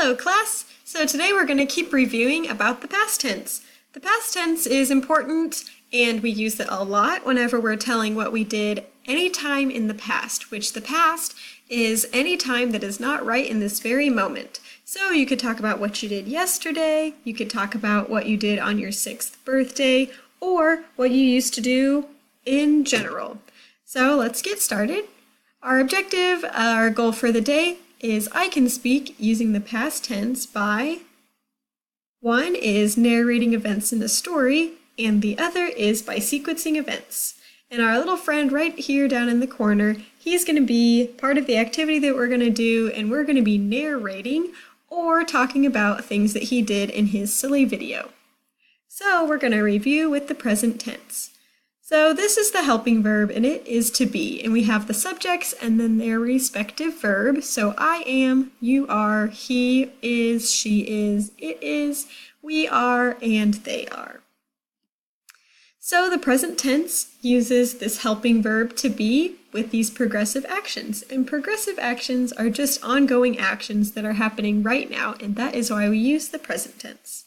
Hello class! So today we're going to keep reviewing about the past tense. The past tense is important and we use it a lot whenever we're telling what we did any time in the past, which the past is any time that is not right in this very moment. So you could talk about what you did yesterday, you could talk about what you did on your 6th birthday, or what you used to do in general. So let's get started. Our objective, our goal for the day is I can speak using the past tense by one is narrating events in a story, and the other is by sequencing events. And our little friend right here down in the corner, he's going to be part of the activity that we're going to do, and we're going to be narrating or talking about things that he did in his silly video. So we're going to review with the present tense. So this is the helping verb, and it is to be, and we have the subjects and then their respective verb. So I am, you are, he is, she is, it is, we are, and they are. So the present tense uses this helping verb to be with these progressive actions, and progressive actions are just ongoing actions that are happening right now, and that is why we use the present tense.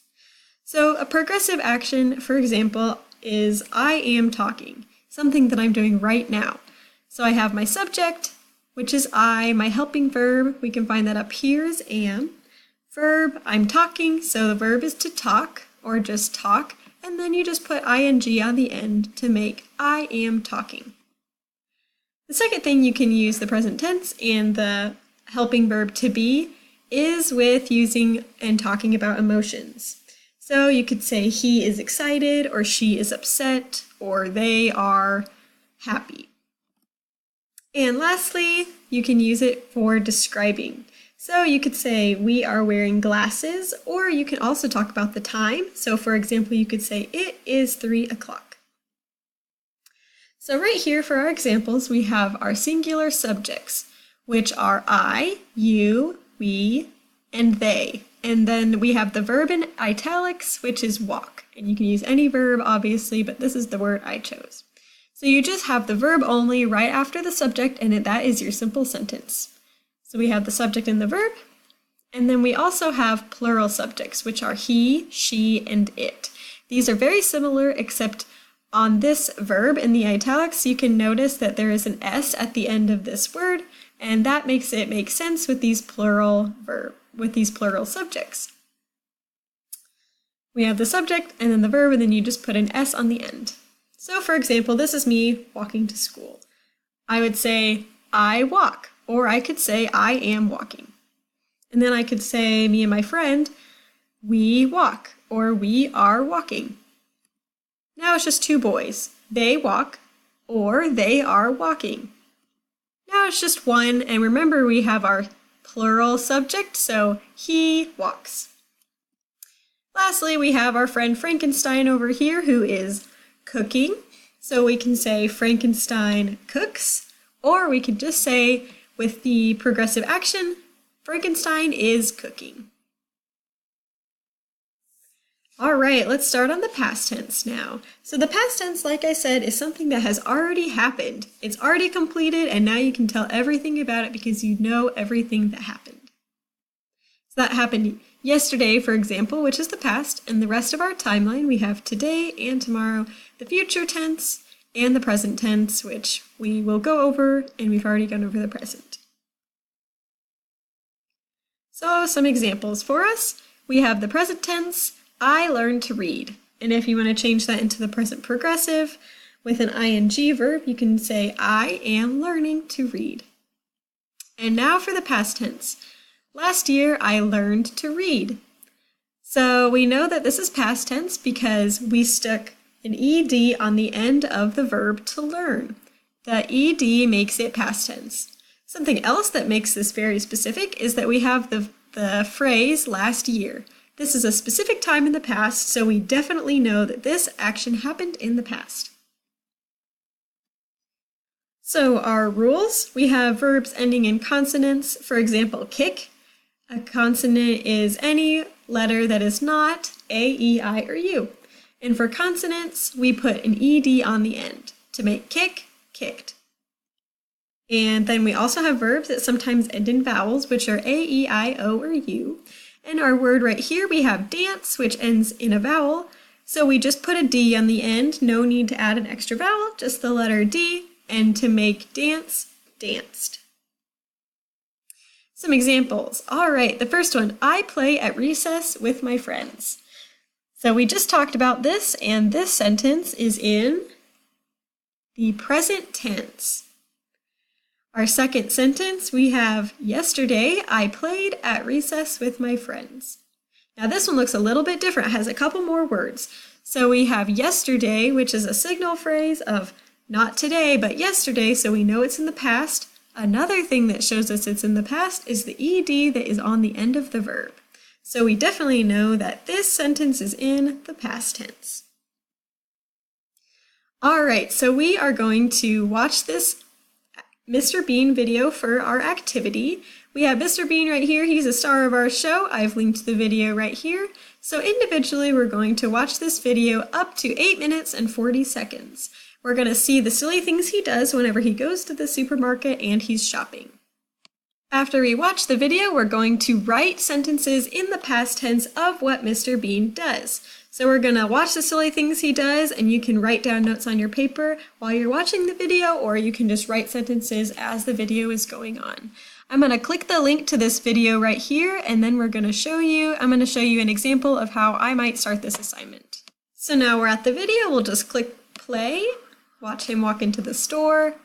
So a progressive action, for example, is I am talking, something that I'm doing right now. So I have my subject, which is I, my helping verb, we can find that up here is am. Verb, I'm talking, so the verb is to talk or just talk, and then you just put ing on the end to make I am talking. The second thing you can use the present tense and the helping verb to be is with using and talking about emotions. So you could say he is excited, or she is upset, or they are happy. And lastly, you can use it for describing. So you could say we are wearing glasses, or you can also talk about the time. So for example, you could say it is 3 o'clock. So right here for our examples, we have our singular subjects, which are I, you, we, and they. And then we have the verb in italics, which is walk. And you can use any verb, obviously, but this is the word I chose. So you just have the verb only right after the subject, and that is your simple sentence. So we have the subject and the verb, and then we also have plural subjects, which are he, she, and it. These are very similar, except on this verb in the italics, you can notice that there is an S at the end of this word, and that makes it make sense with these plural subjects. We have the subject and then the verb, and then you just put an S on the end. So for example, this is me walking to school. I would say I walk, or I could say I am walking. And then I could say me and my friend, we walk, or we are walking. Now it's just two boys. They walk, or they are walking. Now it's just one, and remember we have our plural subject, so he walks. Lastly, we have our friend Frankenstein over here who is cooking. So we can say Frankenstein cooks, or we could just say with the progressive action, Frankenstein is cooking. All right, let's start on the past tense now. So the past tense, like I said, is something that has already happened. It's already completed, and now you can tell everything about it because you know everything that happened. So that happened yesterday, for example, which is the past, and the rest of our timeline, we have today and tomorrow, the future tense, and the present tense, which we will go over, and we've already gone over the present. So some examples for us. We have the present tense, I learned to read. And if you want to change that into the present progressive with an ing verb, you can say I am learning to read. And now for the past tense. Last year, I learned to read. So we know that this is past tense because we stuck an ed on the end of the verb to learn. The ed makes it past tense. Something else that makes this very specific is that we have the phrase last year. This is a specific time in the past, so we definitely know that this action happened in the past. So our rules, we have verbs ending in consonants. For example, kick. A consonant is any letter that is not A, E, I, or U. And for consonants, we put an ed on the end to make kick, kicked. And then we also have verbs that sometimes end in vowels, which are A, E, I, O, or U. And our word right here, we have dance, which ends in a vowel. So we just put a D on the end, no need to add an extra vowel, just the letter D, and to make dance, danced. Some examples. All right, the first one, I play at recess with my friends. So we just talked about this, and this sentence is in the present tense. Our second sentence, we have yesterday I played at recess with my friends. Now this one looks a little bit different, it has a couple more words. So we have yesterday, which is a signal phrase of not today, but yesterday, so we know it's in the past. Another thing that shows us it's in the past is the ed that is on the end of the verb. So we definitely know that this sentence is in the past tense. All right, so we are going to watch this Mr. Bean video for our activity. We have Mr. Bean right here. He's a star of our show. I've linked the video right here. So individually, we're going to watch this video up to 8 minutes and 40 seconds. We're going to see the silly things he does whenever he goes to the supermarket and he's shopping. After we watch the video, we're going to write sentences in the past tense of what Mr. Bean does. So we're going to watch the silly things he does, and you can write down notes on your paper while you're watching the video, or you can just write sentences as the video is going on. I'm going to click the link to this video right here, and then I'm going to show you an example of how I might start this assignment. So now we're at the video, we'll just click play, watch him walk into the store.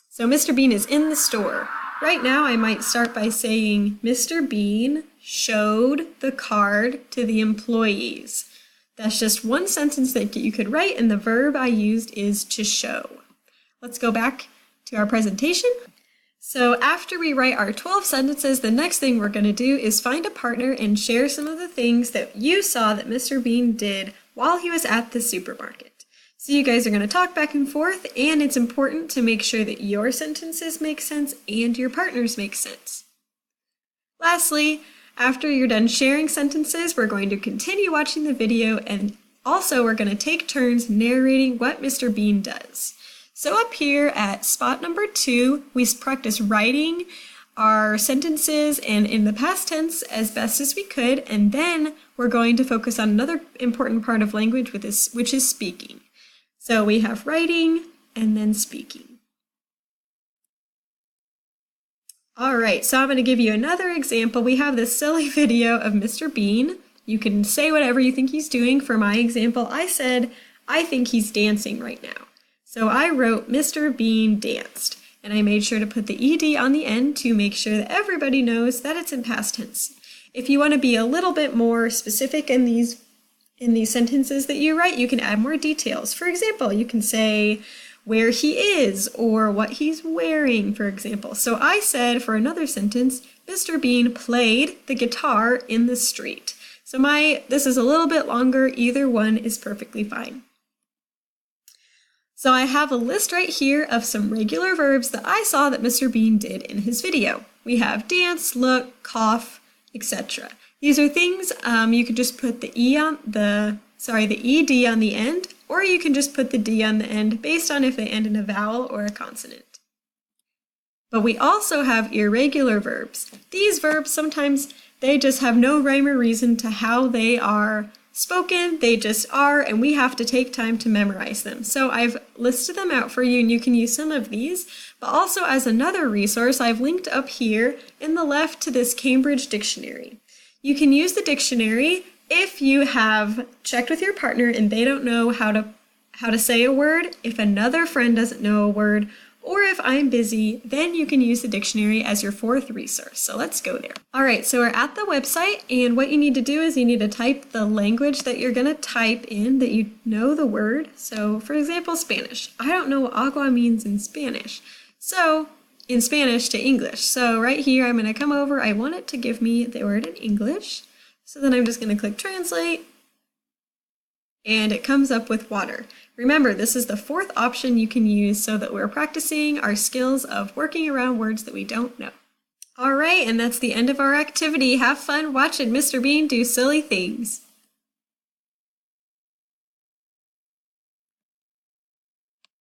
So Mr. Bean is in the store. Right now I might start by saying, Mr. Bean showed the card to the employees. That's just one sentence that you could write, and the verb I used is to show. Let's go back to our presentation. So after we write our 12 sentences, the next thing we're going to do is find a partner and share some of the things that you saw that Mr. Bean did while he was at the supermarket. So you guys are going to talk back and forth, and it's important to make sure that your sentences make sense and your partner's make sense. Lastly, after you're done sharing sentences, we're going to continue watching the video, and also we're going to take turns narrating what Mr. Bean does. So up here at spot number 2, we practice writing our sentences and in the past tense as best as we could, and then we're going to focus on another important part of language, which is speaking. So we have writing and then speaking. All right, so I'm going to give you another example. We have this silly video of Mr. Bean. You can say whatever you think he's doing. For my example, I said, I think he's dancing right now. So I wrote Mr. Bean danced, and I made sure to put the ed on the end to make sure that everybody knows that it's in past tense. If you want to be a little bit more specific in these sentences that you write, you can add more details. For example, you can say where he is or what he's wearing, for example. So I said for another sentence, Mr. Bean played the guitar in the street. So this is a little bit longer. Either one is perfectly fine. So I have a list right here of some regular verbs that I saw that Mr. Bean did in his video. We have dance, look, cough, etc. These are things you could just put the ed on the end, or you can just put the d on the end based on if they end in a vowel or a consonant. But we also have irregular verbs. These verbs sometimes they just have no rhyme or reason to how they are spoken, they just are, and we have to take time to memorize them. So I've listed them out for you, and you can use some of these, but also as another resource, I've linked up here in the left to this Cambridge dictionary. You can use the dictionary if you have checked with your partner and they don't know how to say a word, if another friend doesn't know a word, or if I'm busy, then you can use the dictionary as your fourth resource. So let's go there. All right, so we're at the website, and what you need to do is you need to type the language that you're going to type in, that you know the word. So for example, Spanish. I don't know what agua means in Spanish. So in Spanish to English. So right here, I'm going to come over. I want it to give me the word in English. So then I'm just going to click translate, and it comes up with water. Remember, this is the fourth option you can use so that we're practicing our skills of working around words that we don't know. All right, and that's the end of our activity. Have fun watching Mr. Bean do silly things.